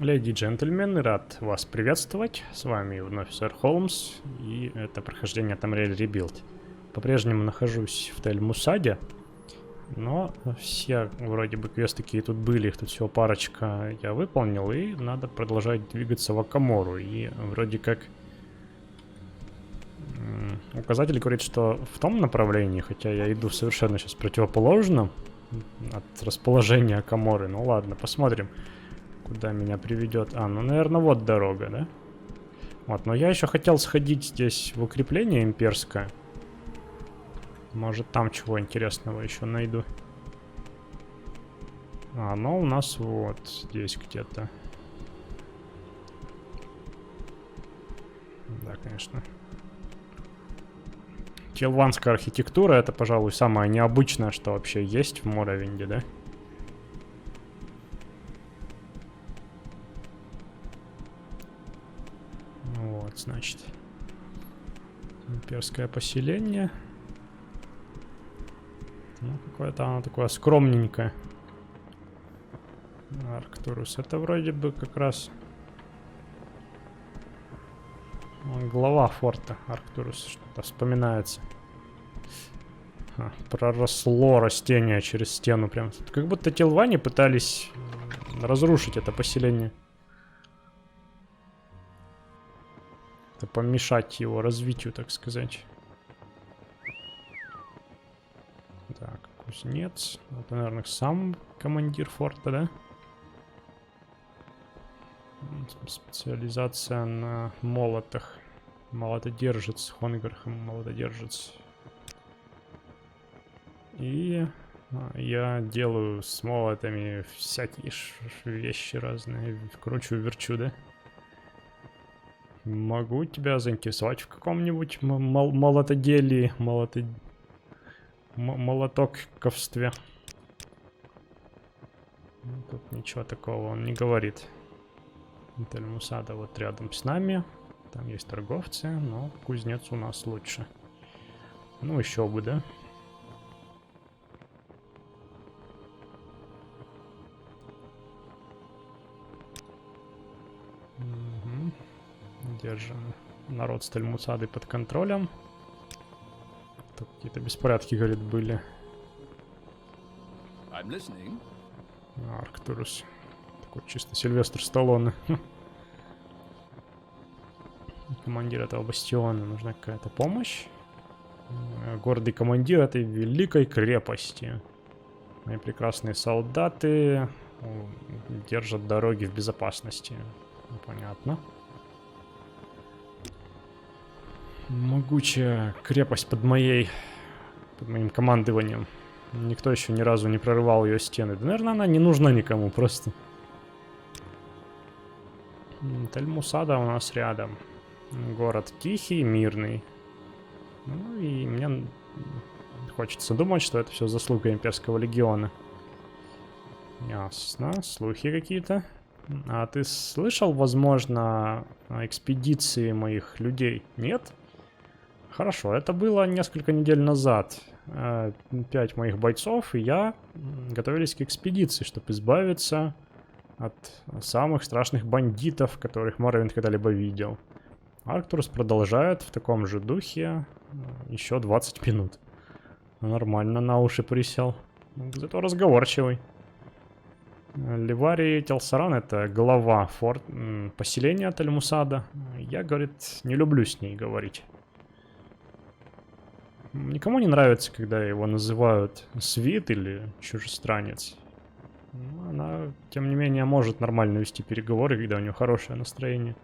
Леди и джентльмены, рад вас приветствовать. С вами вновь сэр Холмс, и это прохождение Tamriel Rebuild. По-прежнему нахожусь в Тель-Мусаде, но все вроде бы квесты, какие тут были, их тут всего парочка, я выполнил, и надо продолжать двигаться в Акамору. И вроде как указатель говорит, что в том направлении, хотя я иду совершенно сейчас противоположно от расположения Акаморы. Ну ладно, посмотрим. Куда меня приведет? Ну, наверное, вот дорога, да? Вот, но я еще хотел сходить здесь в укрепление имперское. Может, там чего интересного еще найду. Оно у нас вот здесь где-то. Да, конечно. Телванская архитектура — это, пожалуй, самое необычное, что вообще есть в Моровинде, да? Вот, значит, имперское поселение. Ну, какое-то оно такое скромненькое. Арктурус. Это вроде бы как раз глава форта Арктурус. Что-то вспоминается. Проросло растение через стену прям. Как будто Телвани пытались разрушить это поселение. Помешать его развитию, так сказать. Так, кузнец. Это, наверное, сам командир форта, да? Специализация на молотах. Молотодержец. Хонгархам молотодержец. И я делаю с молотами всякие вещи разные. Кручу, верчу, да? Могу тебя заинтересовать в каком-нибудь молотоделии, молотоковстве. Тут ничего такого он не говорит. Тель-Мусада вот рядом с нами. Там есть торговцы, но кузнец у нас лучше. Ну, еще бы, да? Держим народ с Тель-Мусады под контролем. Тут какие-то беспорядки, говорит, были. Арктурус. Такой чисто Сильвестр Сталлоне. Командир этого бастиона. Нужна какая-то помощь. Гордый командир этой великой крепости. Мои прекрасные солдаты держат дороги в безопасности. Понятно. Могучая крепость под моим командованием. Никто еще ни разу не прорывал ее стены. Да, наверное, она не нужна никому, просто. Тель-Мусада у нас рядом. Город тихий, мирный. Ну и мне хочется думать, что это все заслуга имперского легиона. Ясно. Слухи какие-то. А ты слышал, возможно, о экспедиции моих людей? Нет? Хорошо, это было несколько недель назад. 5 моих бойцов и я готовились к экспедиции, чтобы избавиться от самых страшных бандитов, которых Моровинд когда-либо видел. Арктурус продолжает в таком же духе еще 20 минут. Нормально, на уши присел. Зато разговорчивый. Ливарий Телсаран — это глава поселения Тель-Мусада. Я, говорит, не люблю с ней говорить. Никому не нравится, когда его называют свит или чужестранец. Но она, тем не менее, может нормально вести переговоры, когда у нее хорошее настроение.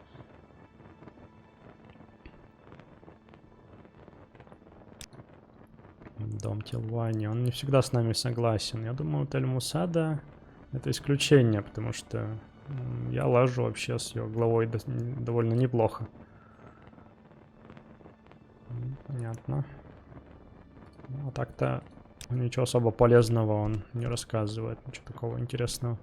Дом Телвани. Он не всегда с нами согласен. Я думаю, Тель-Мусада — это исключение, потому что я лажу вообще с ее главой довольно неплохо. Понятно. Ну, а так-то ничего особо полезного он не рассказывает. Ничего такого интересного.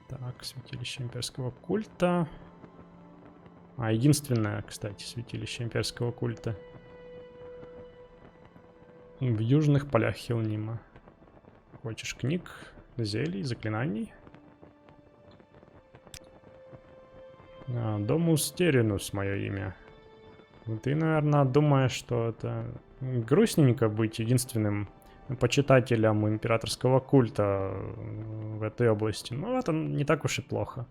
Так, святилище имперского культа. Единственное, кстати, святилище имперского культа. В южных полях Хилнима. Хочешь книг, зелий, заклинаний? Домус Теринус мое имя. Ты, наверное, думаешь, что это грустненько быть единственным почитателем императорского культа в этой области. Но это не так уж и плохо.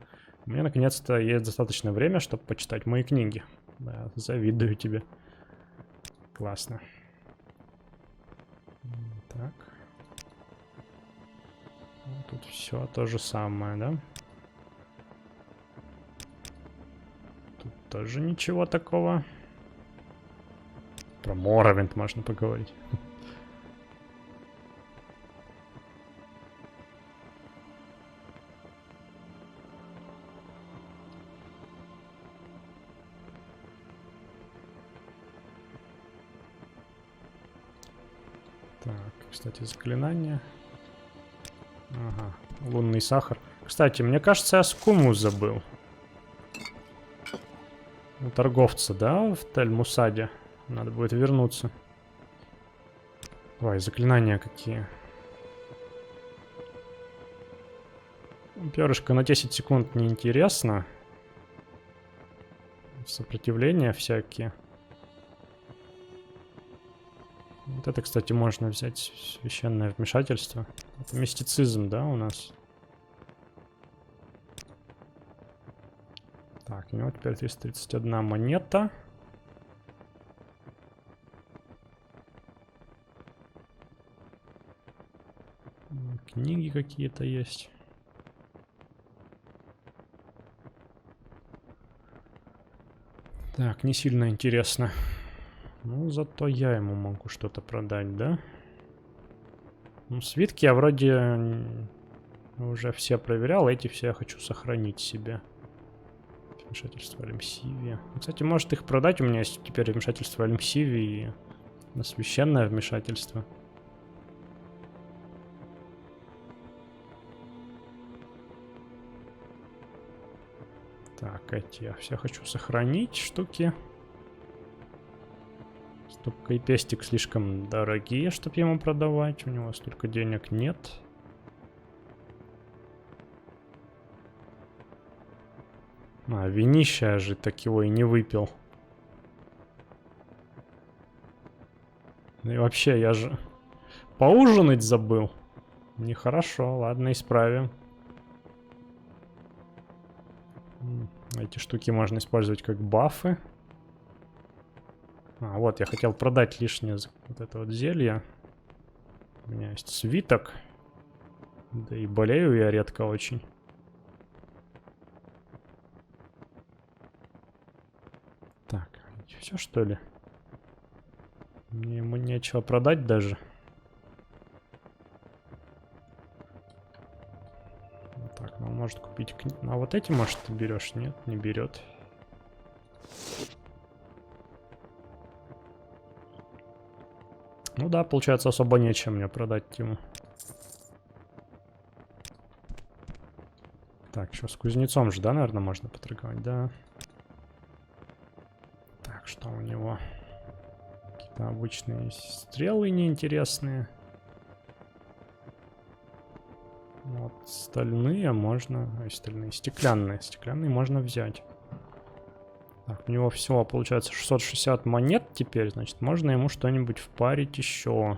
У меня наконец-то есть достаточно время, чтобы почитать мои книги. Да, завидую тебе. Классно. Так. Тут все то же самое, да? Тут тоже ничего такого. Про Моровинд можно поговорить. Так, кстати, заклинание. Ага, лунный сахар. Кстати, мне кажется, я скуму забыл. У торговца, да, в Тель-Мусаде? Надо будет вернуться. Ой, заклинания какие. Перышко на 10 секунд неинтересно. Сопротивления всякие. Вот это, кстати, можно взять. Священное вмешательство. Это мистицизм, да, у нас? Так, у него теперь 331 монета. Книги какие-то есть. Так, не сильно интересно. Ну, зато я ему могу что-то продать, да? Ну, свитки я вроде уже все проверял. Эти все я хочу сохранить себе. Вмешательство Алимсивия. Кстати, может их продать. У меня есть теперь вмешательство Алимсивии на священное вмешательство. Так, эти я все хочу сохранить штуки. Ступка и пестик слишком дорогие, чтобы ему продавать. У него столько денег нет. А, винища же так его и не выпил. Ну и вообще, я же поужинать забыл. Нехорошо, ладно, исправим. Эти штуки можно использовать как бафы. А, вот, я хотел продать лишнее вот это вот зелье. У меня есть свиток. Да и болею я редко очень. Так, все что ли? Мне ему нечего продать даже. Так, ну он может купить... А вот эти, может, ты берешь? Нет, не берет. Ну да, получается, особо нечем мне продать ему. Так, что с кузнецом же, да, наверное, можно поторговать, да. Так, что у него? Какие-то обычные стрелы неинтересные. Вот, стальные можно... Ой, стальные, стеклянные. Стеклянные можно взять. Так, у него всего получается 660 монет теперь, значит, можно ему что-нибудь впарить еще.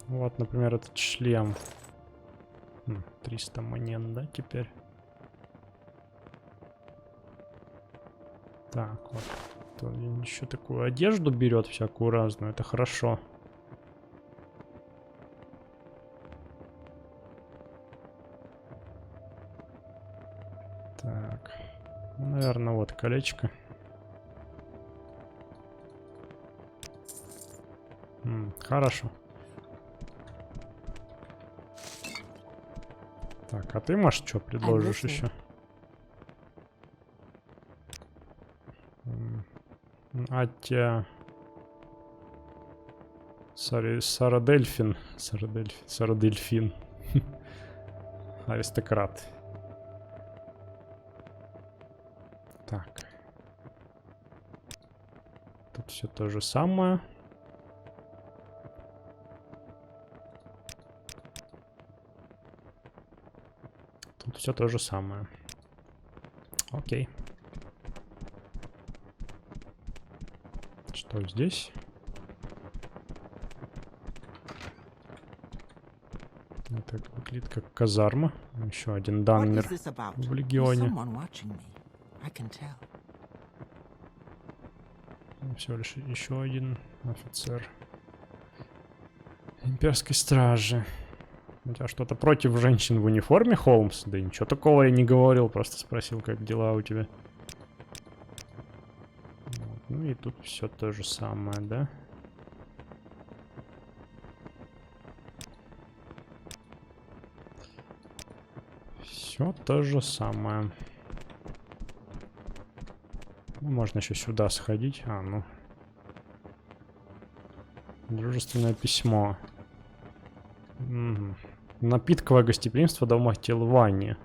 Вот, например, этот шлем. 300 монет, да, теперь? Так, вот. Он еще такую одежду берет всякую разную, это хорошо. Так, ну, наверное, вот колечко. Хорошо. Так, а ты, может, что предложишь еще? Атя... Сарадельфин. Сарадельфин. Аристократ. Так. Тут все то же самое. Тут все то же самое. Окей. Что здесь? Это выглядит как казарма. Еще один Данмер в легионе. Всего лишь еще один офицер имперской стражи. У тебя что-то против женщин в униформе, Холмс? Да ничего такого я не говорил, просто спросил, как дела у тебя. Вот. Ну и тут все то же самое, да? Все то же самое. Ну, можно еще сюда сходить. А, ну. Дружественное письмо. Угу. Напитковое гостеприимство в домах Тилвани.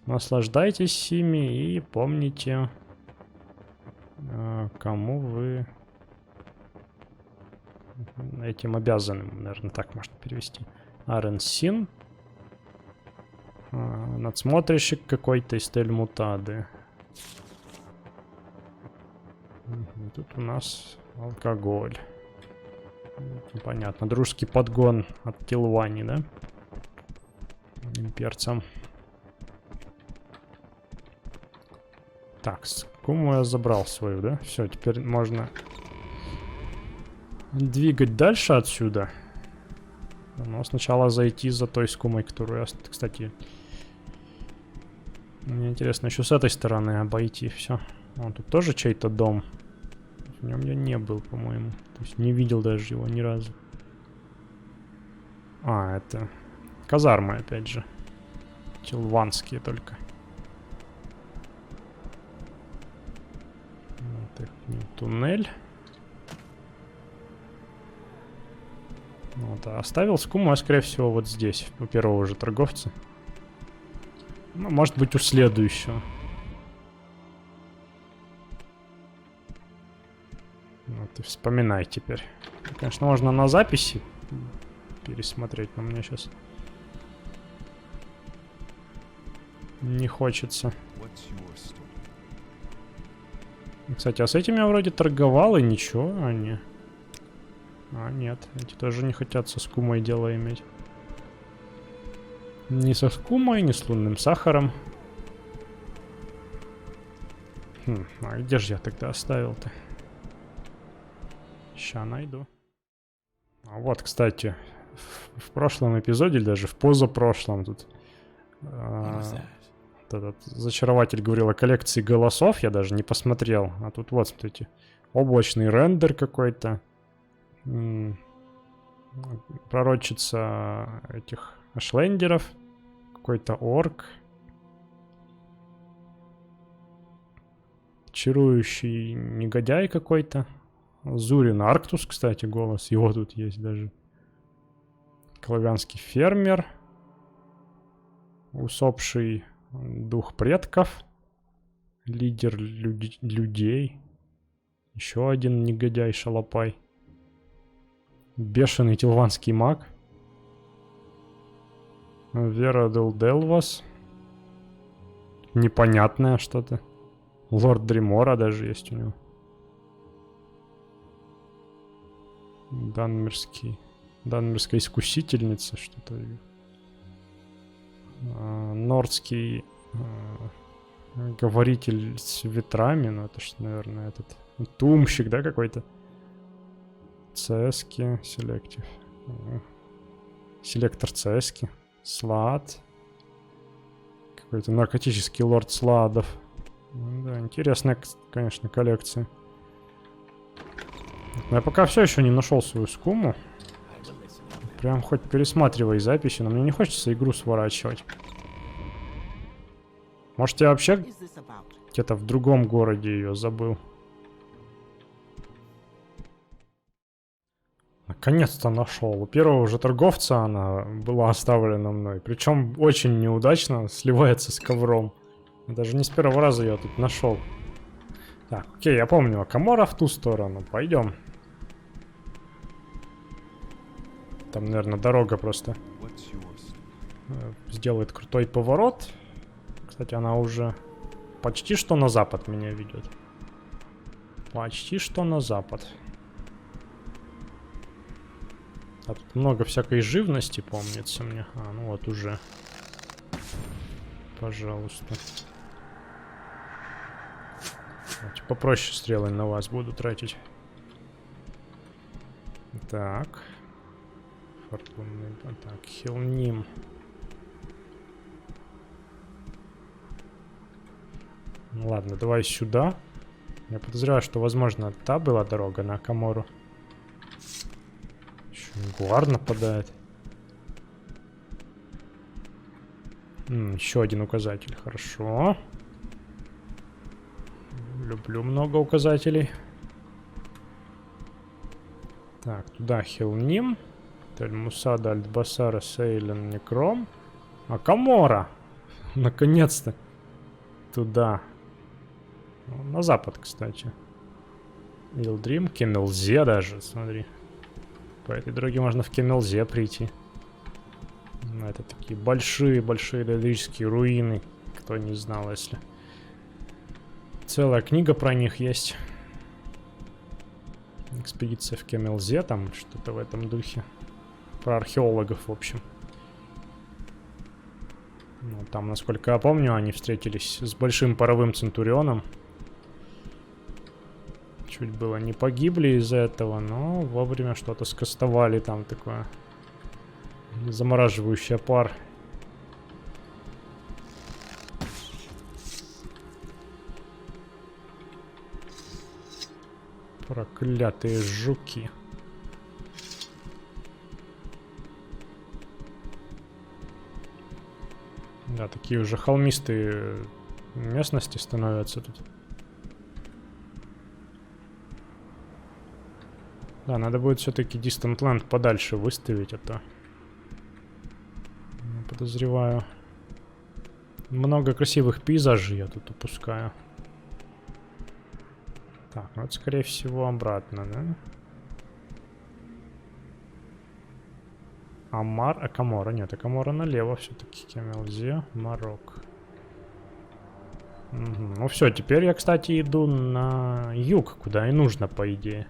Наслаждайтесь ими и помните, кому вы этим обязаны. Наверное, так можно перевести. Аренсин. Надсмотрщик какой-то из Тельмутады. Тут у нас алкоголь. Понятно. Дружеский подгон от Тилвани, да? Имперцам. Так, скуму я забрал свою, да? Все, теперь можно двигать дальше отсюда. Но сначала зайти за той скумой, которую я, кстати... Мне интересно еще с этой стороны обойти все. Вон тут тоже чей-то дом. В нем я не был, по-моему. То есть не видел даже его ни разу. А, это казармы, опять же. Тилванские только. Вот их туннель. Вот, а оставил скуму, скорее всего, вот здесь, у первого же торговца. Ну, может быть, у следующего. Вот и вспоминай теперь. Конечно, можно на записи пересмотреть, но мне сейчас не хочется. Кстати, а с этим я вроде торговал и ничего, а не. А, нет, эти тоже не хотят со скумой дело иметь. Ни со скумой, ни с лунным сахаром. А где же я тогда оставил-то? Ща найду. А вот, кстати, в прошлом эпизоде, или даже в позапрошлом, тут этот зачарователь говорил о коллекции голосов, я даже не посмотрел. А тут вот, смотрите, облачный рендер какой-то. Пророчица этих ашлендеров. Какой-то орк. Чарующий негодяй какой-то. Зурин Арктус, кстати, голос. Его тут есть даже. Клавянский фермер. Усопший дух предков. Лидер людей. Еще один негодяй шалопай. Бешеный тилванский маг. Вера Делвас. Непонятное что-то. Лорд Дримора даже есть у него. Данмерская искусительница, что-то. Нордский говоритель с ветрами, ну это ж, наверное, этот тумщик, да, какой-то. ЦСки, селектив. Селектор ЦСки. Слад. Какой-то наркотический лорд Сладов. Да, интересная, конечно, коллекция. Но я пока все еще не нашел свою скуму. Прям хоть пересматривай записи, но мне не хочется игру сворачивать. Может, я вообще где-то в другом городе ее забыл. Наконец-то нашел. У первого же торговца она была оставлена мной. Причем очень неудачно сливается с ковром. Я даже не с первого раза я тут нашел. Так, окей, я помню, Камора в ту сторону. Пойдем. Там, наверное, дорога просто сделает крутой поворот. Кстати, она уже почти что на запад меня ведет. Почти что на запад. А тут много всякой живности, помнится мне. А, ну вот уже. Пожалуйста. Давайте попроще стрелы на вас буду тратить. Так. Фортунный. Так, Хилним. Ну ладно, давай сюда. Я подозреваю, что, возможно, та была дорога на Камору. Еще Гуар нападает. Еще один указатель. Хорошо. Люблю много указателей. Так, туда Хилним. Тель-Мусада, Альт-Басара, Сейлен, Некром. А Камора! Наконец-то. Туда. На запад, кстати. Илдрим, Кемелзе даже, смотри. По этой дороге можно в Кемелзе прийти. Это такие большие-большие лирические руины. Кто не знал, если... Целая книга про них есть. Экспедиция в Кемелзе, там что-то в этом духе. Про археологов, в общем. Ну, там, насколько я помню, они встретились с большим паровым центурионом. Чуть было не погибли из-за этого, но вовремя что-то скостовали там такое. Замораживающая пар. Проклятые жуки. Да, такие уже холмистые местности становятся тут. Да, надо будет все-таки Distant Land подальше выставить, а то... Я подозреваю. Много красивых пейзажей я тут упускаю. Так, ну это скорее всего обратно, да? Камора, нет, Камора налево все-таки. Кемелзе, Марок. Угу. Ну все, теперь я, кстати, иду на юг, куда и нужно, по идее.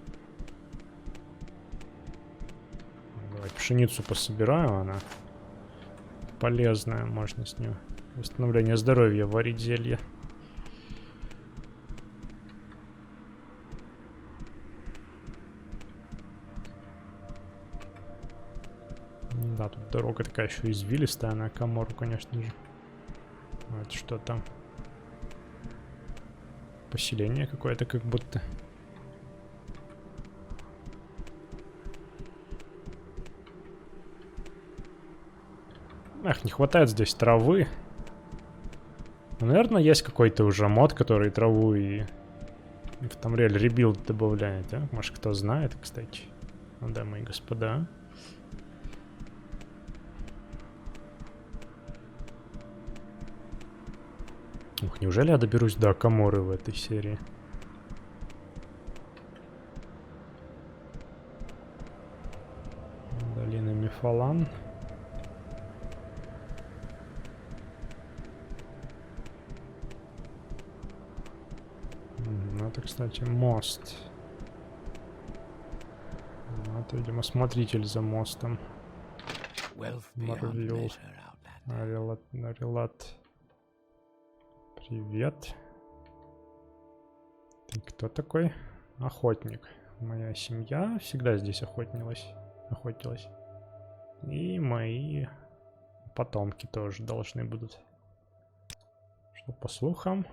Давай пшеницу пособираю, она полезная, можно с нее восстановление здоровья варить зелье. Да, тут дорога такая еще извилистая на Камору, конечно же. Вот что там. Поселение какое-то как будто. Эх, не хватает здесь травы. Ну, наверное, есть какой-то уже мод, который траву и в Тамриэль ребилд добавляет, да? Может, кто знает, кстати. Ну да, мои господа. Ух, неужели я доберусь до Каморы в этой серии? Долина Мифалан. Ну, это, кстати, мост. Ну, это, видимо, смотритель за мостом. Марвил. Нарелат. Привет. Ты кто такой? Охотник. Моя семья всегда здесь охотилась. И мои потомки тоже должны будут. Что по слухам?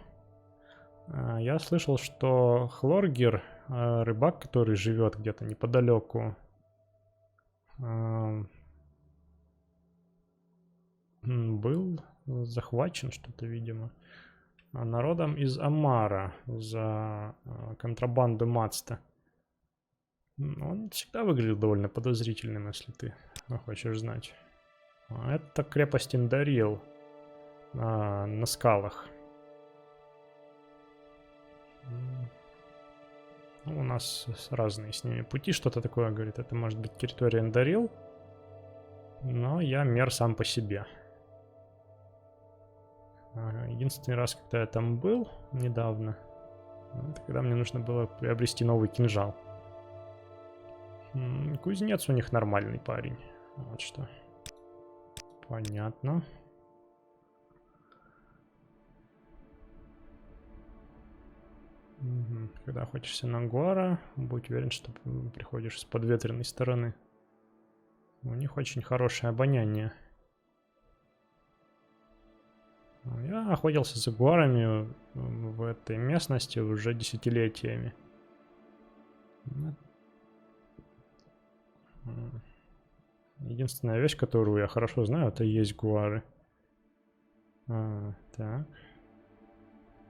Я слышал, что Хлоргер, рыбак, который живет где-то неподалеку, был захвачен, что-то, видимо, народом из Амара за контрабанду Мацта. Он всегда выглядел довольно подозрительным, если ты хочешь знать. Это крепость Индарил на скалах. У нас разные с ними пути. Что-то такое, говорит, это может быть территория Эндарил. Но я мер сам по себе. Единственный раз, когда я там был недавно, это когда мне нужно было приобрести новый кинжал. Кузнец у них нормальный парень. Вот что. Понятно. Угу. Когда охотишься на Гуара, будь уверен, что приходишь с подветренной стороны. У них очень хорошее обоняние. Я охотился за гуарами в этой местности уже десятилетиями. Единственная вещь, которую я хорошо знаю, это есть гуары. Так.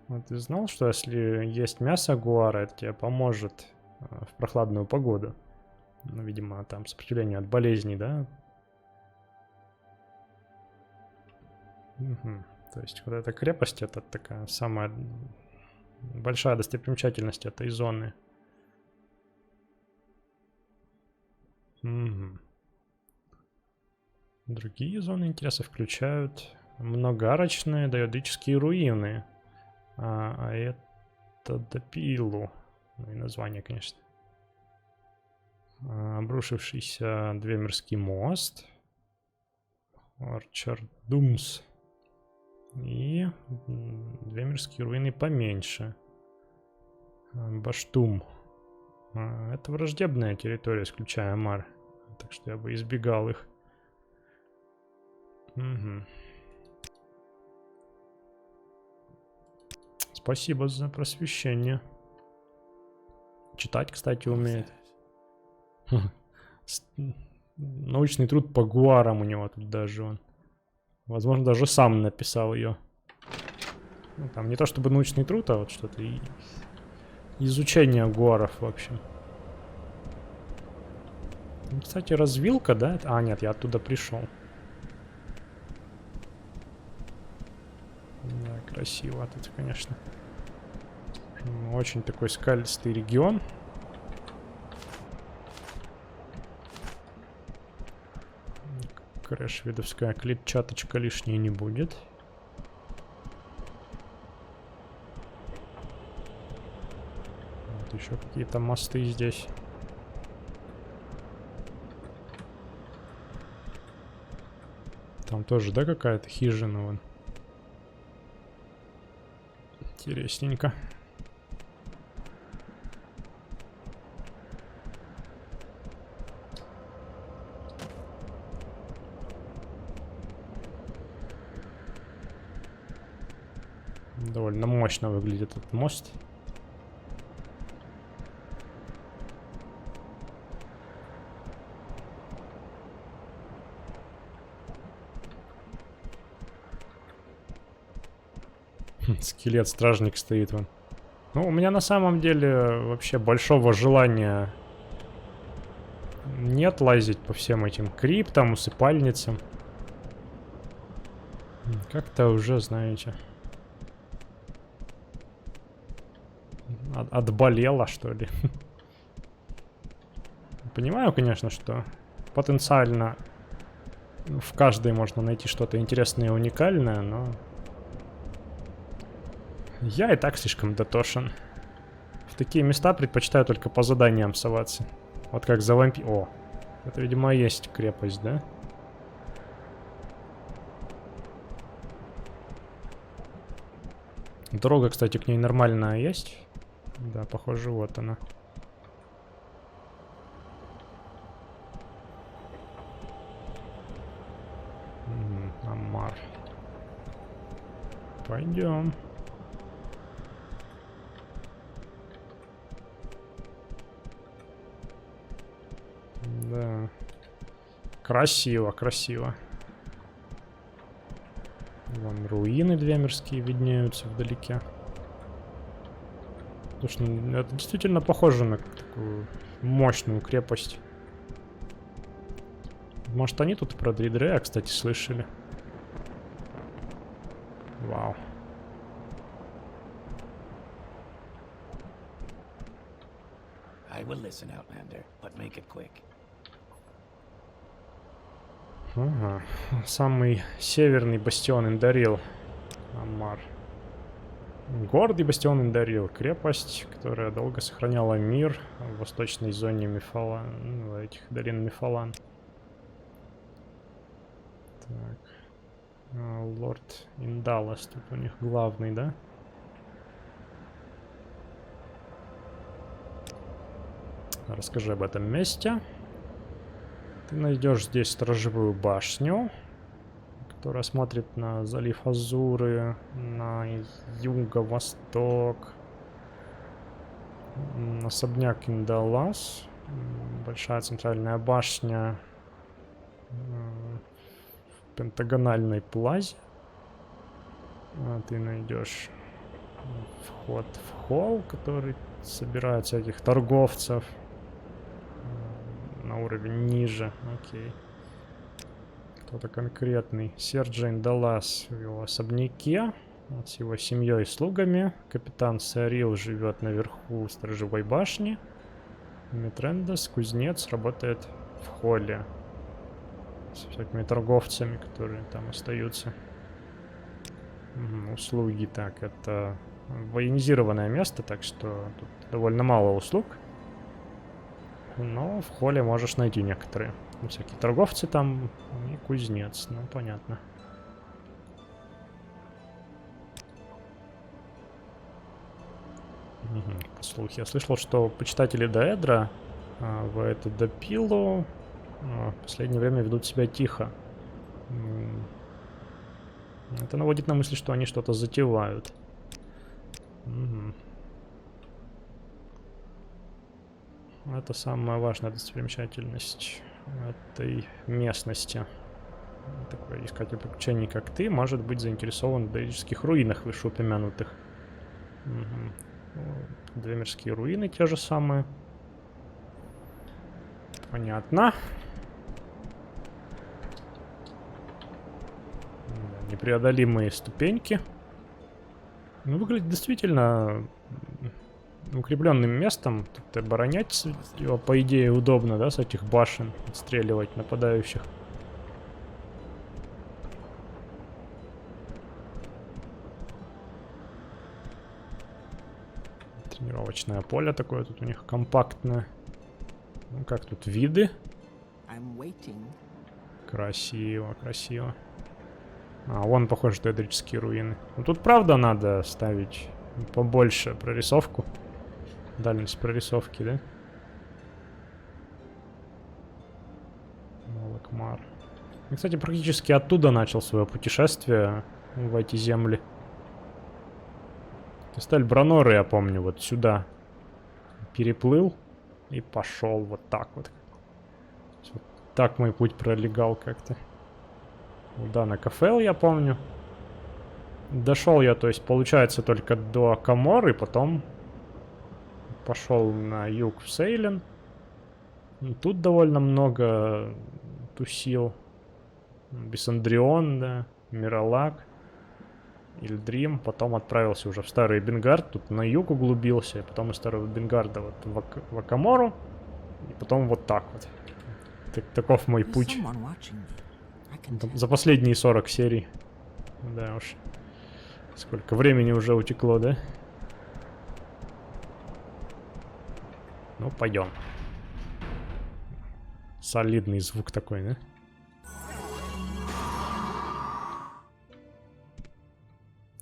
Вот ты знал, что если есть мясо гуара, это тебе поможет в прохладную погоду? Ну, видимо, там сопротивление от болезней, да? Угу. То есть вот эта крепость, это такая самая большая достопримечательность этой зоны. Угу. Другие зоны интереса включают многоарочные доядические руины. А это Допилу. Ну и название, конечно. Обрушившийся Двемирский мост. Орчардумс. И Двемирские руины поменьше. Баштум. Это враждебная территория, исключая Амар. Так что я бы избегал их. Угу. Спасибо за просвещение. Читать, кстати, умеет. Научный труд по гуарам у него тут даже он. Возможно, даже сам написал ее. Ну, там не то чтобы научный труд, а вот что-то изучение гуаров, в общем. Ну, кстати, развилка, да? А, нет, я оттуда пришел. Да, красиво тут, конечно. Очень такой скалистый регион. Крэшвидовская клетчаточка лишней не будет. Вот еще какие-то мосты здесь. Там тоже, да, какая-то хижина вон. Интересненько. Довольно мощно выглядит этот мост. Скелет-стражник стоит вон. Ну, у меня на самом деле вообще большого желания нет лазить по всем этим криптам, усыпальницам. Как-то уже, знаете, отболело, что ли. Понимаю, конечно, что потенциально в каждой можно найти что-то интересное и уникальное, но я и так слишком дотошен. В такие места предпочитаю только по заданиям соваться. Вот как за вампир... О, это, видимо, есть крепость, да? Дорога, кстати, к ней нормальная есть. Да, похоже, вот она. Амар. Пойдем. Да. Красиво, красиво. Вон руины двемирские виднеются вдалеке. Слушай, ну, это действительно похоже на такую мощную крепость. Может, они тут про Дридрея, кстати, слышали? Вау. I will listen, Outlander, but make it quick. Ага. Самый северный бастион Индарил. Амар. Гордый бастион Индарил. Крепость, которая долго сохраняла мир в восточной зоне Мифалан. Ну, этих долин Мифалан. Так. Лорд Индалас. Тут у них главный, да? Расскажи об этом месте. Ты найдешь здесь сторожевую башню, которая смотрит на залив Азуры, на юго-восток. Особняк Индалас. Большая центральная башня в пентагональной плазе. Ты найдешь вход в холл, который собирает всяких торговцев на уровень ниже. Окей. Кто-то конкретный. Серджи Индалас в его особняке. Вот с его семьей и слугами. Капитан Сарил живет наверху сторожевой башни. Митрендес, кузнец, работает в холле. С всякими торговцами, которые там остаются. Услуги. Так, это военизированное место, так что тут довольно мало услуг. Но в холле можешь найти некоторые. Всякие торговцы там и кузнец. Ну, понятно. Слухи. Я слышал, что почитатели Даэдра в эту Допилу в последнее время ведут себя тихо. Это наводит на мысль, что они что-то затевают. Это самая важная достопримечательность этой местности. Такой искатель приключений, как ты, может быть заинтересован в доисторических руинах вышеупомянутых. Двемирские руины те же самые. Понятно. Непреодолимые ступеньки. Ну, выглядит действительно укрепленным местом. Тут оборонять его, по идее, удобно, да, с этих башен отстреливать нападающих. Тренировочное поле такое тут у них компактное. Ну, как тут виды? Красиво, красиво. А, вон, похоже, теодрические руины. Ну, тут, правда, надо ставить побольше прорисовку. Дальность прорисовки, да? Малакмар. Я, кстати, практически оттуда начал свое путешествие в эти земли. Кристаль Браноры, я помню, вот сюда переплыл и пошел вот так вот. Вот так мой путь пролегал как-то. Да, на Кафел, я помню. Дошел я, то есть, получается, только до Каморы, потом пошел на юг в Сейлен. И тут довольно много тусил. Бисандрион, да, Миралак, Ильдрим. Потом отправился уже в Старый Бенгард, тут на юг углубился. И потом из Старого Бенгарда вот в Акамору. И потом вот так вот. Таков мой путь. За последние 40 серий. Да уж. Сколько времени уже утекло, да? Ну, пойдем. Солидный звук такой, да?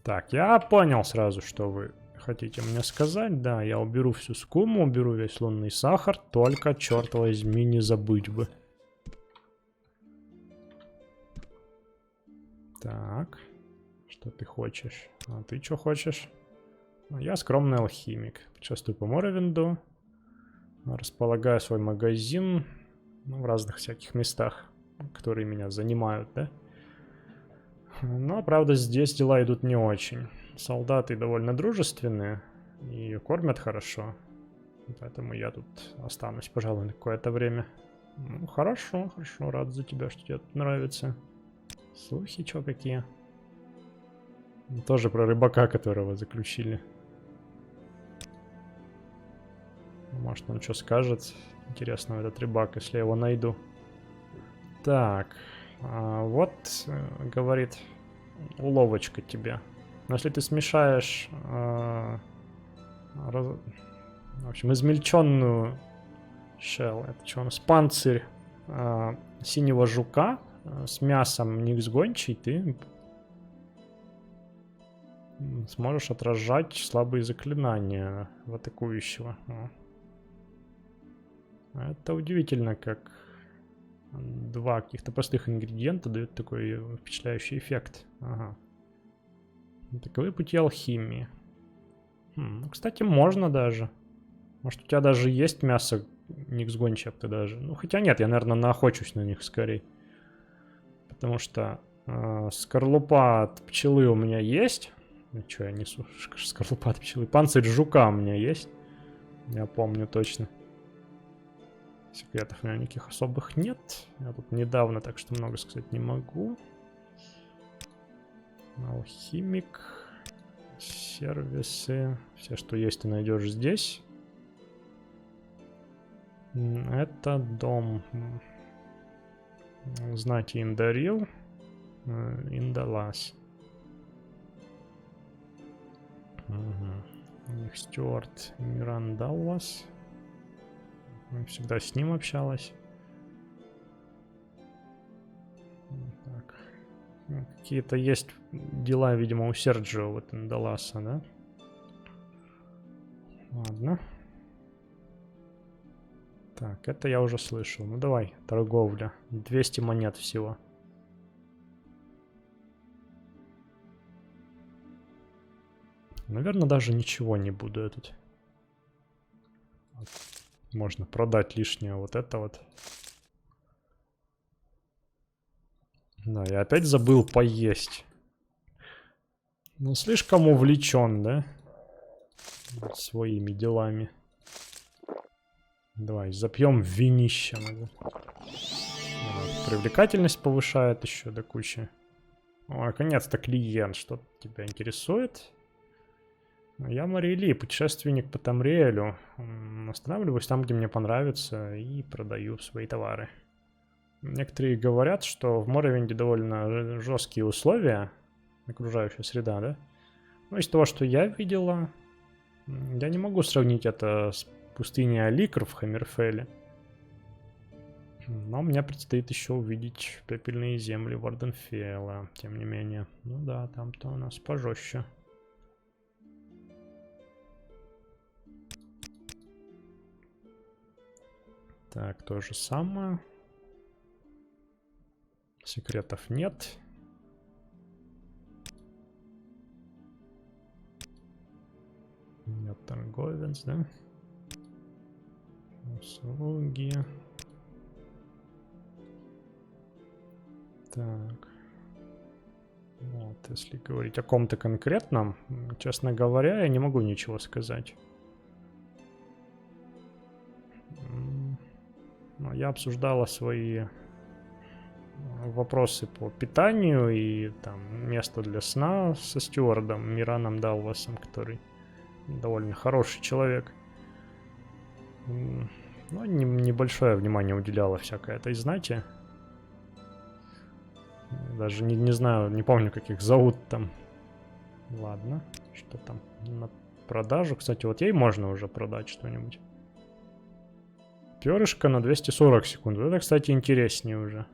Так, я понял сразу, что вы хотите мне сказать. Да, я уберу всю скуму, уберу весь лунный сахар. Только, черт возьми, не забыть бы. Так. Что ты хочешь? А ты что хочешь? Я скромный алхимик. Путешествую по Моровинду. Располагаю свой магазин в разных всяких местах, которые меня занимают, да? Но, правда, здесь дела идут не очень. Солдаты довольно дружественные и кормят хорошо. Поэтому я тут останусь, пожалуй, на какое-то время. Ну, хорошо, хорошо. Рад за тебя, что тебе тут нравится. Слухи чё какие? Тоже про рыбака, которого заключили. Может, он что скажет интересного, этот рыбак, если я его найду. Так, вот, говорит, уловочка тебе. Но если ты смешаешь, в общем, измельченную shell, это что у нас, панцирь синего жука с мясом Никс гончий, ты сможешь отражать слабые заклинания в атакующего. Это удивительно, как два каких-то простых ингредиента дают такой впечатляющий эффект. Ага. Таковы пути алхимии. Ну, кстати, можно даже. Может, у тебя даже есть мясо Никс гончих, ты даже. Ну, хотя нет, я, наверное, наохочусь на них скорее. Потому что скорлупа от пчелы у меня есть. Ну, что я несу? Скорлупа от пчелы. Панцирь жука у меня есть. Я помню точно. Секретов у меня никаких особых нет. Я тут недавно, так что много сказать не могу. Алхимик. Сервисы. Все, что есть, ты найдешь здесь. Это дом. Знаки Индарил. Индалас. У них Стюарт Мирандаллас. Всегда с ним общалась. Так. Какие-то есть дела, видимо, у Серджио вот Индаласа, да? Ладно. Так, это я уже слышал. Ну давай, торговля. 200 монет всего. Наверное, даже ничего не буду этот. Можно продать лишнее вот это вот. Да, я опять забыл поесть. Ну, слишком увлечен, да? Своими делами. Давай, запьем винищем. Привлекательность повышает еще до кучи. О, наконец-то клиент. Что тебя интересует? Я Марили, путешественник по Тамриэлю. Останавливаюсь там, где мне понравится, и продаю свои товары. Некоторые говорят, что в Моровинде довольно жесткие условия, окружающая среда, да? Но из того, что я видела, я не могу сравнить это с пустыней Аликр в Хаммерфелле. Но мне предстоит еще увидеть пепельные земли Варденфелла, тем не менее. Ну да, там-то у нас пожестче. Так, то же самое. Секретов нет. Нет, торговец, да? Услуги. Так. Вот, если говорить о ком-то конкретном, честно говоря, я не могу ничего сказать. Но я обсуждала свои вопросы по питанию и там место для сна со стюардом Мираном Далвасом, который довольно хороший человек. Но небольшое внимание уделяла всякой этой знати. Даже не знаю, не помню, как их зовут там. Ладно, что там на продажу. Кстати, вот ей можно уже продать что-нибудь. Перышко на 240 секунд. Это, кстати, интереснее уже.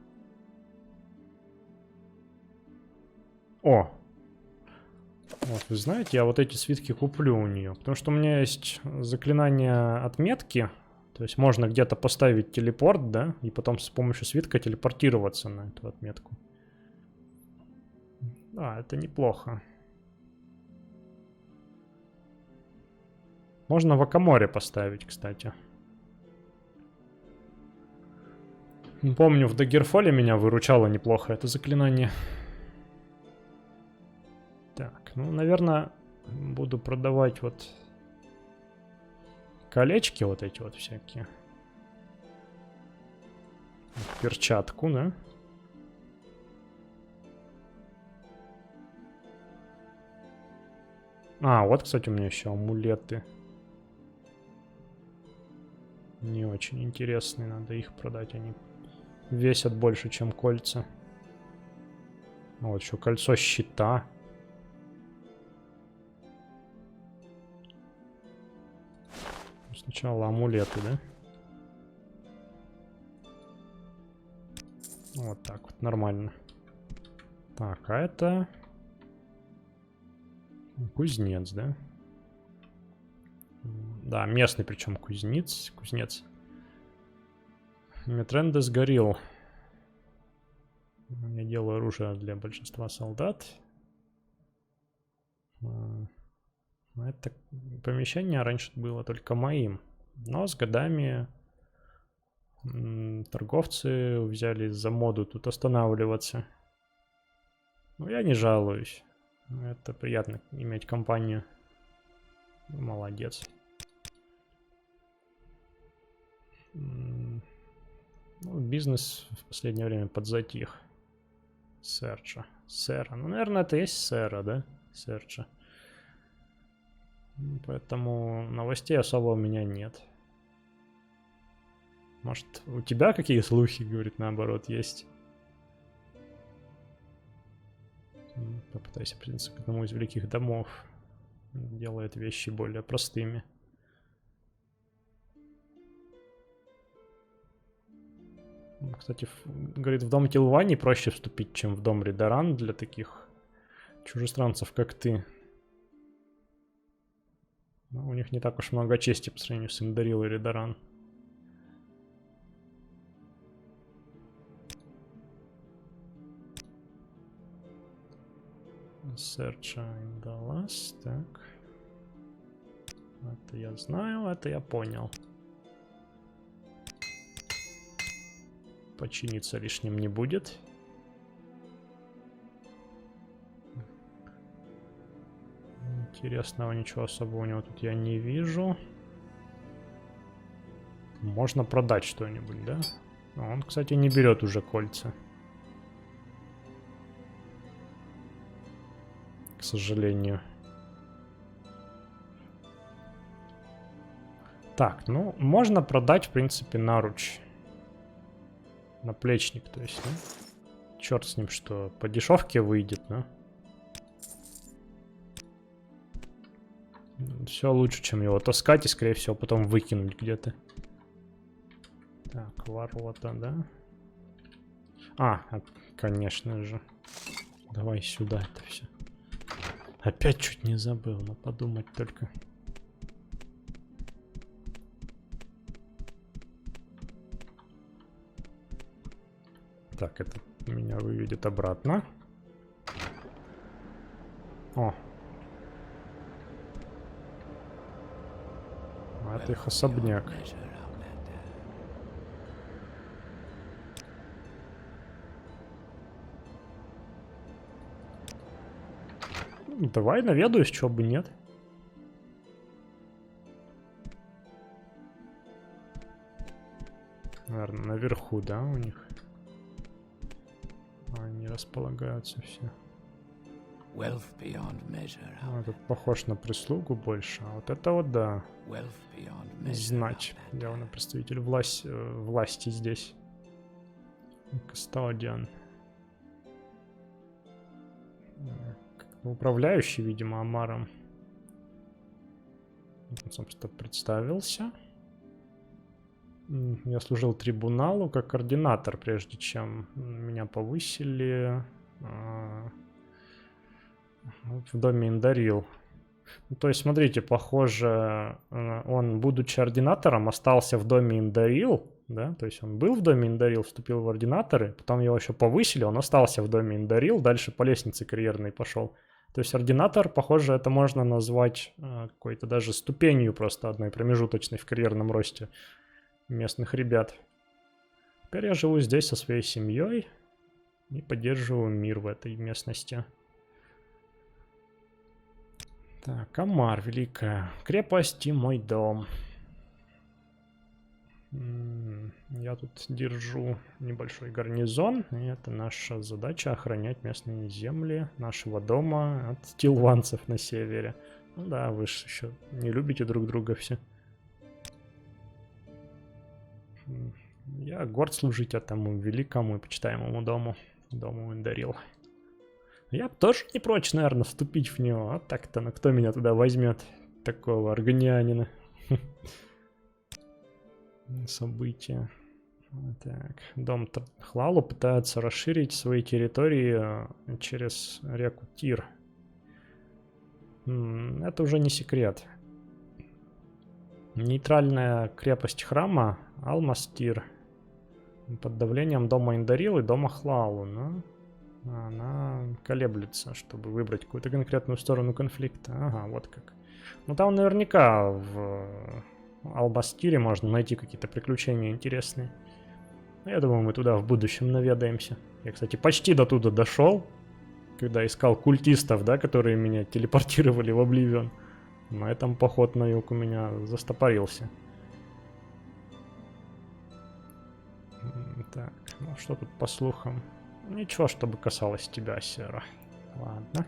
О! Вот, вы знаете, я вот эти свитки куплю у нее. Потому что у меня есть заклинание отметки. То есть можно где-то поставить телепорт, да? И потом с помощью свитка телепортироваться на эту отметку. Да, это неплохо. Можно в Акаморе поставить, кстати. Помню, в Даггерфолле меня выручало неплохо это заклинание. Так, ну, наверное, буду продавать вот колечки вот эти вот всякие. Перчатку, да? А, вот, кстати, у меня еще амулеты. не очень интересные. Надо их продать. Они весят больше, чем кольца. Вот еще кольцо щита. Сначала амулеты, да? Вот так вот, нормально. Так, а это... Кузнец, да? Да, местный причем кузнец. Метренде сгорел. Я делаю оружие для большинства солдат. Это помещение раньше было только моим. Но с годами торговцы взяли за моду тут останавливаться. Ну, я не жалуюсь. Это приятно иметь компанию. Молодец. Ну, бизнес в последнее время подзатих. Серча. Сера. Ну, наверное, это и есть Сера, да? Серча. Поэтому новостей особо у меня нет. Может, у тебя какие слухи, говорит, наоборот, есть? Попытайся присоединиться к одному из великих домов. Делает вещи более простыми. Кстати, говорит, в дом Тилвани проще вступить, чем в дом Ридаран для таких чужестранцев, как ты. Но у них не так уж много чести по сравнению с Индарил и Ридаран. Серча Индалас, так. Это я знаю, это я понял. Починиться лишним не будет. Интересного ничего особого у него тут я не вижу. Можно продать что-нибудь, да? Он, кстати, не берет уже кольца. К сожалению. Так, ну, можно продать, в принципе, наруч. Наплечник, то есть, ну, черт с ним, что по дешевке выйдет, да? Все лучше, чем его таскать и, скорее всего, потом выкинуть где-то. Так, ворота, да? Конечно же. Давай сюда это все. Опять чуть не забыл, но подумать только. Так, это меня выведет обратно. О. Это их особняк. Давай наведаюсь, чего бы нет. Наверное, наверху, да, у них? Они располагаются все. Этот похож на прислугу больше, а вот это вот да. Знать. Явно представитель власти здесь. Кастодиан. Управляющий, видимо, Амаром. Он, собственно, представился. Я служил трибуналу как координатор, прежде чем меня повысили в доме Индарил. Ну, то есть, смотрите, похоже, он, будучи ординатором, остался в доме Индарил, да, то есть он был в доме Индарил, вступил в ординаторы, потом его еще повысили, он остался в доме Индарил, дальше по лестнице карьерной пошел. То есть ординатор, похоже, это можно назвать какой-то даже ступенью просто одной промежуточной в карьерном росте местных ребят. Теперь я живу здесь со своей семьей и поддерживаю мир в этой местности. Так, Амар, великая крепость и мой дом. Я тут держу небольшой гарнизон, и это наша задача — охранять местные земли нашего дома от тилванцев на севере. Ну да, вы же еще не любите друг друга все. Я горд служить этому великому и почитаемому дому Эндарил. Я б тоже не прочь, наверное, вступить в него. А так-то, ну кто меня туда возьмет? Такого органианина. События. Так, дом Хлалу пытается расширить свои территории через реку Тир. Это уже не секрет. Нейтральная крепость храма Алмастир под давлением дома Эндарил и дома Хлалу, но она колеблется, чтобы выбрать какую-то конкретную сторону конфликта. Ага, вот как. Ну там наверняка в Алмастире можно найти какие-то приключения интересные. Я думаю, мы туда в будущем наведаемся. Я, кстати, почти до туда дошел, когда искал культистов, да, которые меня телепортировали в Обливион. На этом поход на юг у меня застопорился. Так, ну что тут по слухам? Ничего, чтобы касалось тебя, Сера. Ладно.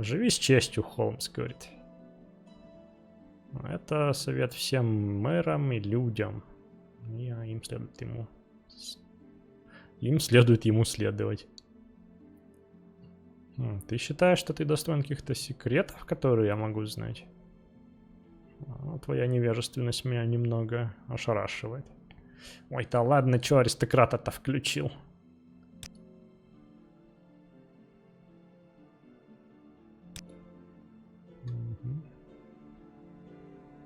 Живи с честью, Холмс, говорит. Это совет всем мэрам и людям. И им следует ему следовать. Ты считаешь, что ты достоин каких-то секретов, которые я могу знать? Твоя невежественность меня немного ошарашивает. Ой, да ладно, чё аристократа-то включил?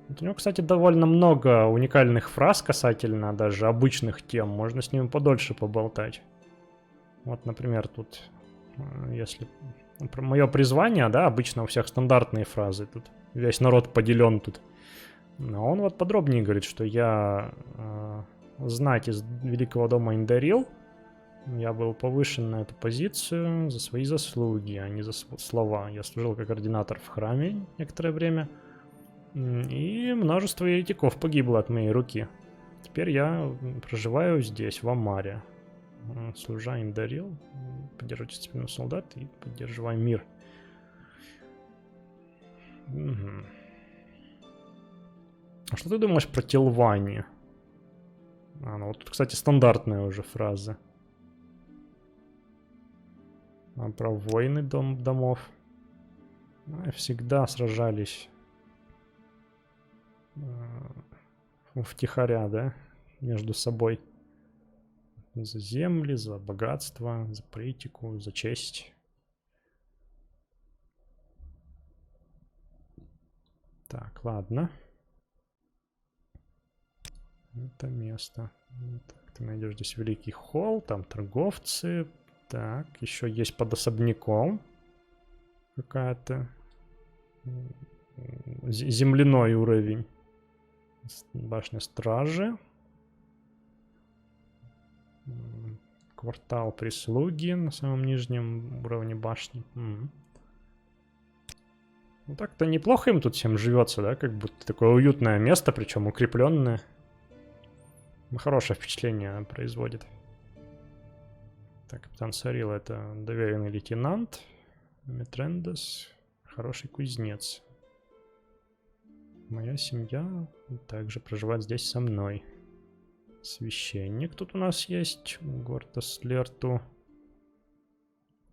Вот у него, кстати, довольно много уникальных фраз касательно даже обычных тем. Можно с ним подольше поболтать. Вот, например, тут, если... Мое призвание, да, обычно у всех стандартные фразы. Тут весь народ поделен тут. Но он вот подробнее говорит, что я знать из Великого дома Эндарил. Я был повышен на эту позицию за свои заслуги, а не за слова. Я служил как координатор в храме некоторое время. И множество еретиков погибло от моей руки. Теперь я проживаю здесь, в Амаре. Служа Эндарил, поддерживаю дисциплину солдат и поддерживаю мир. Угу. А что ты думаешь про Телвани? Ну вот тут, кстати, стандартная уже фраза. А про войны домов. Всегда сражались втихаря, да, между собой. За земли, за богатство, за политику, за честь. Так, ладно. Это место. Так, ты найдешь здесь Великий холл, там торговцы. Так, еще есть под особняком какая-то земляной уровень. Башня стражи. Квартал прислуги на самом нижнем уровне башни. Ну так-то неплохо им тут всем живется, да? Как будто такое уютное место, причем укрепленное. Хорошее впечатление производит. Так, капитан Сарил — это доверенный лейтенант. Метрендес — хороший кузнец. Моя семья также проживает здесь со мной. Священник тут у нас есть. Гортас Лерту.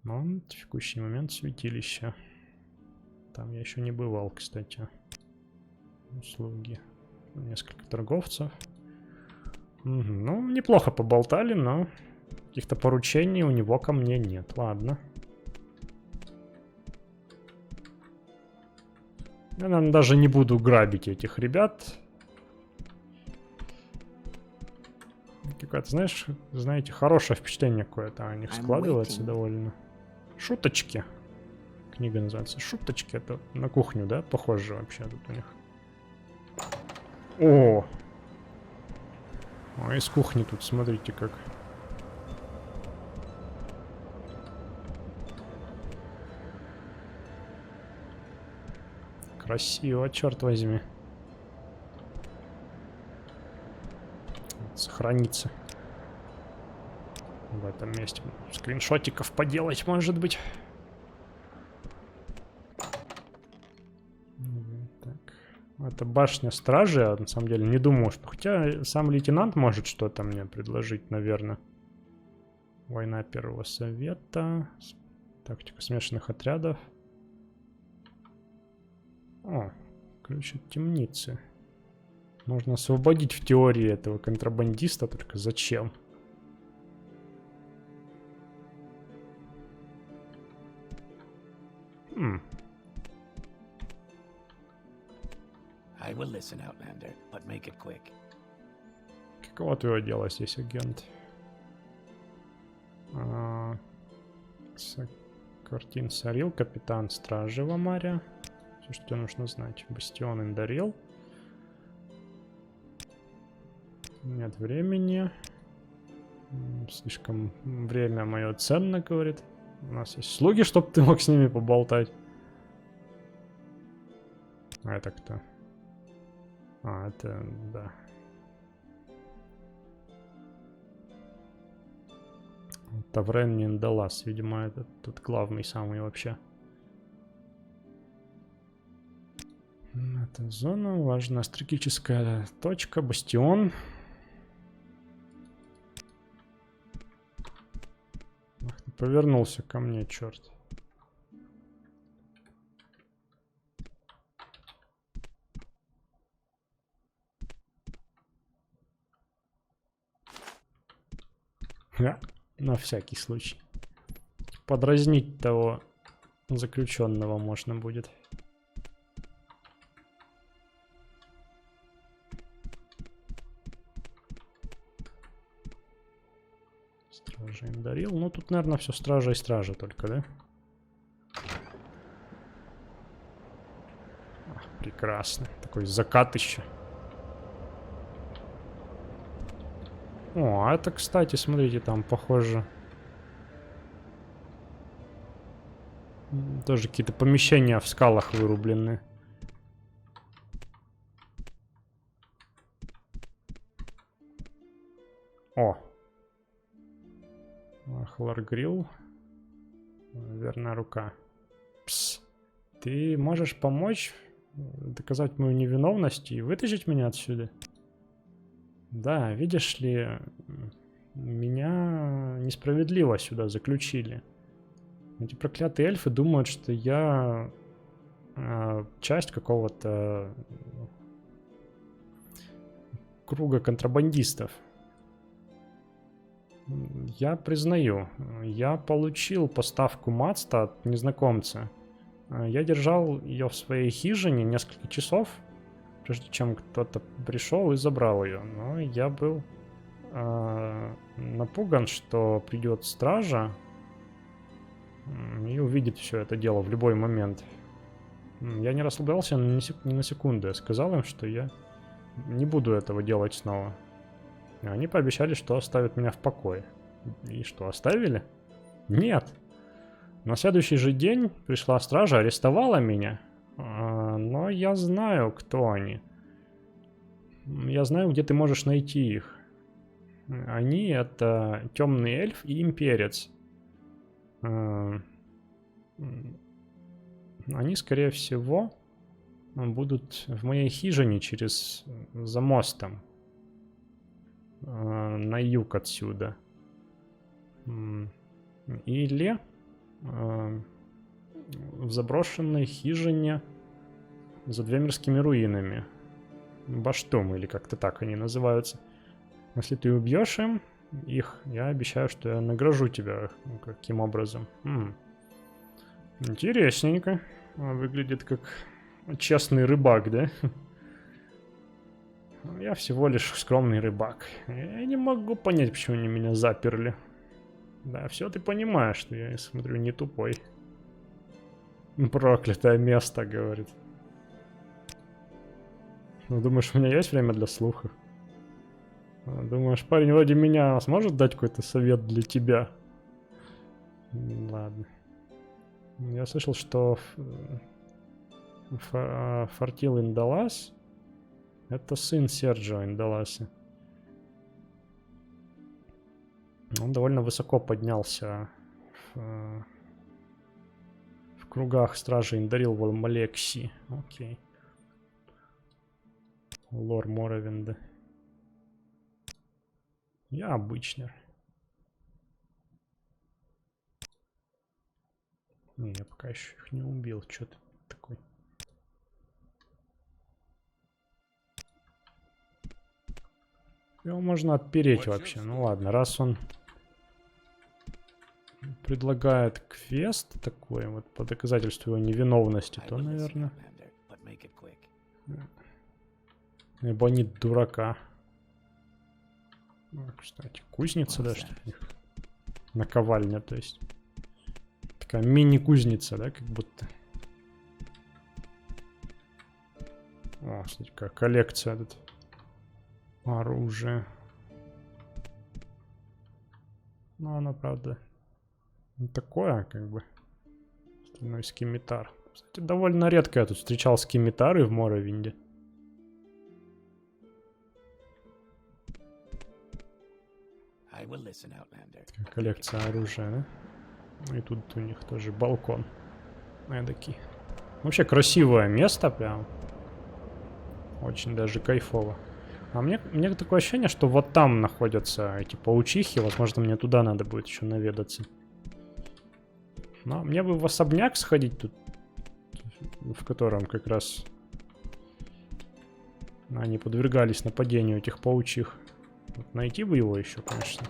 Он в текущий момент святилище. Там я еще не бывал, кстати. Услуги. Несколько торговцев. Ну, неплохо поболтали, но каких-то поручений у него ко мне нет. Ладно. Я, наверное, даже не буду грабить этих ребят. Какое-то, знаете, хорошее впечатление какое-то о них складывается довольно. Шуточки. Книга называется «Шуточки». Это на кухню, да? Похоже вообще тут у них. О! А из кухни тут, смотрите, как. Красиво, черт возьми. Сохранится. В этом месте скриншотиков поделать, может быть. Так. Это башня стражи, я на самом деле не думаю, что... Хотя сам лейтенант может что-то мне предложить, наверное. Война Первого Совета. Тактика смешанных отрядов. О, ключ от темницы. Можно освободить в теории этого контрабандиста, только зачем? I will listen, Outlander, but make it quick. Какого твоего дела здесь, агент? Картин Сарил, капитан стражи Ламария. Все, что тебе нужно знать. Бастион Индарил. Нет времени. Слишком время мое ценно, говорит. У нас есть слуги, чтобы ты мог с ними поболтать. А это кто? А, это, да. Таврен Ниндалас, видимо, это тут главный самый вообще. Это зона, важная стратегическая точка, бастион. Ах, ты повернулся ко мне, черт. На всякий случай. Подразнить того заключенного можно будет. Стража им дарил. Ну, тут, наверное, все стража и стража только, да? Ах, прекрасно. Такой закат еще. О, а это, кстати, смотрите, там, похоже... Тоже какие-то помещения в скалах вырублены. О! Хлоргрилл. Верная рука. Пс. Ты можешь помочь доказать мою невиновность и вытащить меня отсюда? Да, видишь ли, меня несправедливо сюда заключили. Эти проклятые эльфы думают, что я часть какого-то круга контрабандистов. Я признаю, я получил поставку мацта от незнакомца. Я держал ее в своей хижине несколько часов, прежде чем кто-то пришел и забрал ее. Но я был напуган, что придет стража и увидит все это дело в любой момент. Я не расслаблялся ни на секунду. Я сказал им, что я не буду этого делать снова. Они пообещали, что оставят меня в покое. И что, оставили? Нет. На следующий же день пришла стража, арестовала меня. Но я знаю, кто они. Я знаю, где ты можешь найти их. Они — это темный эльф и имперец. Они, скорее всего, будут в моей хижине за мостом. На юг отсюда. Или в заброшенной хижине за Двемирскими руинами. Баштум, или как-то так они называются. Если ты убьешь их, я обещаю, что я награжу тебя. Каким образом? Интересненько. Выглядит как честный рыбак, да? Я всего лишь скромный рыбак. Я не могу понять, почему они меня заперли. Да, все ты понимаешь, что я смотрю не тупой. Проклятое место, говорит. Ну, думаешь, у меня есть время для слуха? Думаешь, парень вроде меня сможет дать какой-то совет для тебя? Ладно. Я слышал, что Фортил Индалас — это сын Серджио Индаласа. Он довольно высоко поднялся в кругах стражи Индарил в Алмалекси. Окей. Лор Моровинда. Я обычный. Не, я пока еще их не убил. Что ты такой? Его можно отпереть вообще. Ну ладно, раз он предлагает квест такой, вот по доказательству его невиновности, то, наверное... Эбонит дурака. Кстати, кузница, да, что у них? Наковальня, то есть. Такая мини-кузница, да, как будто. О, кстати, какая коллекция тут. Оружие. Ну, оно, правда, не такое, как бы. Остальной скимитар. Кстати, довольно редко я тут встречал скимитары в Моровинде. Коллекция оружия, да? Ну и тут у них тоже балкон. Эдакий. Вообще красивое место прям. Очень даже кайфово. А мне такое ощущение, что вот там находятся эти паучихи. Возможно, мне туда надо будет еще наведаться. Но мне бы в особняк сходить тут. В котором как раз они подвергались нападению этих паучих. Вот найти бы его еще, конечно.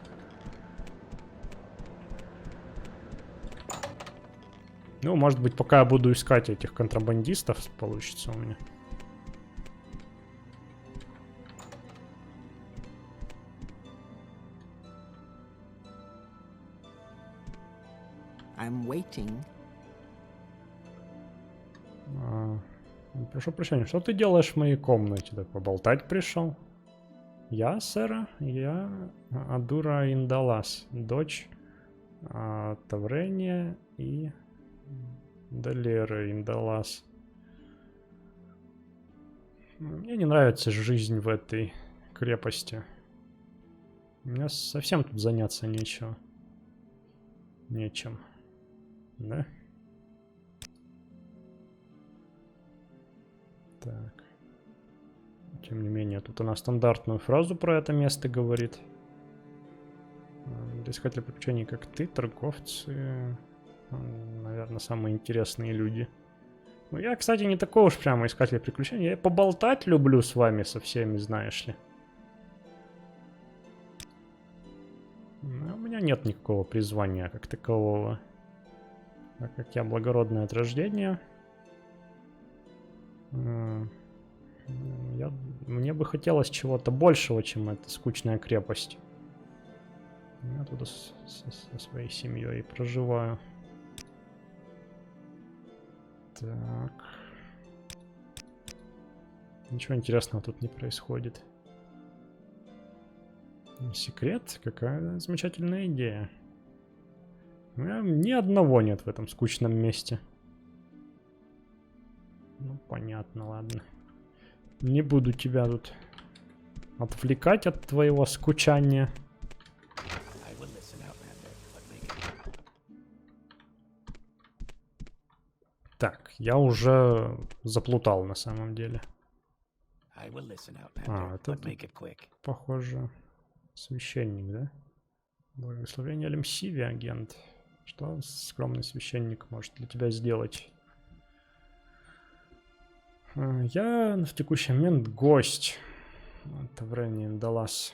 Ну, может быть, пока я буду искать этих контрабандистов, получится у меня. I'm waiting. Прошу прощения, что ты делаешь в моей комнате? Так, поболтать пришел? Я, сэра? Я Адура Индалас, дочь Таврения и Далера Индалас. Мне не нравится жизнь в этой крепости. У меня совсем тут заняться нечего. Нечем. Да? Так. Тем не менее, тут она стандартную фразу про это место говорит. Для искателя приключений, как ты, торговцы, наверное, самые интересные люди. Ну, я, кстати, не такой уж прямо искатель приключений. Я поболтать люблю с вами, со всеми, знаешь ли. Но у меня нет никакого призвания как такового. Так как я благородное от рождения. Мне бы хотелось чего-то большего, чем эта скучная крепость. Я туда со своей семьей проживаю. Так. Ничего интересного тут не происходит. Секрет? Какая замечательная идея. Ни одного нет в этом скучном месте. Ну, понятно, ладно. Не буду тебя тут отвлекать от твоего скучания. Так, я уже заплутал на самом деле. Это похоже священник, да? Благословение Лемсиви, агент. Что скромный священник может для тебя сделать? Я в текущий момент гость. Таврения Индалас.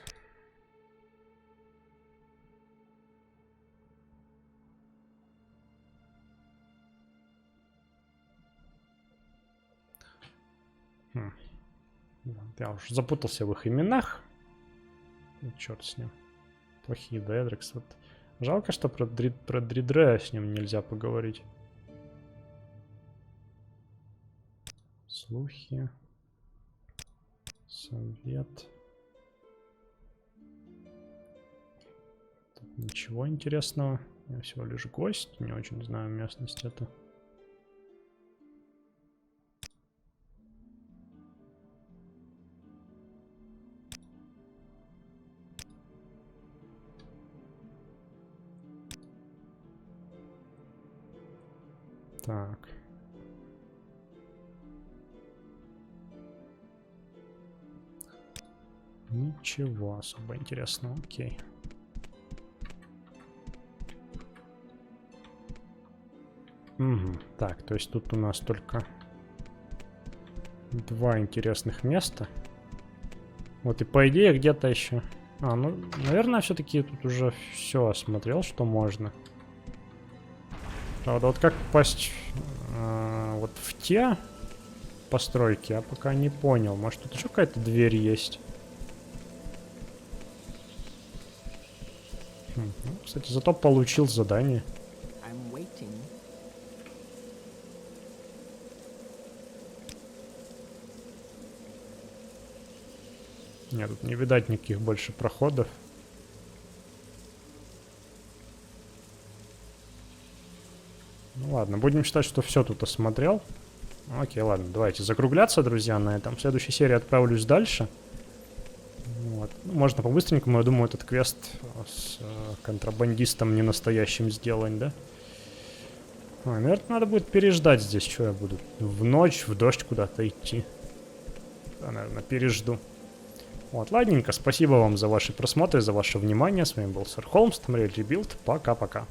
Я уж запутался в их именах. И черт с ним. Плохие Дедрекс. Вот. Жалко, что про Дридрея с ним нельзя поговорить. Слухи. Совет. Тут ничего интересного. Я всего лишь гость. Не очень знаю местность эту. Так. Ничего особо интересного, окей. Угу. Так, то есть тут у нас только 2 интересных места. Вот и по идее где-то еще... ну, наверное, все-таки тут уже все осмотрел, что можно. Правда, вот как попасть вот в те постройки, я пока не понял. Может, тут еще какая-то дверь есть? Ну, кстати, зато получил задание. I'm waiting. Нет, тут не видать никаких больше проходов. Ну ладно, будем считать, что все тут осмотрел. Окей, ладно, давайте закругляться, друзья, на этом. В следующей серии отправлюсь дальше. Вот. Ну, можно по-быстренькому, я думаю, этот квест с контрабандистом ненастоящим сделать, да? Ой, наверное, надо будет переждать здесь, что я буду. В ночь, в дождь куда-то идти. Да, наверное, пережду. Вот, ладненько, спасибо вам за ваши просмотры, за ваше внимание. С вами был Сэр Холмс, Тамриэль Ребилд. Пока-пока.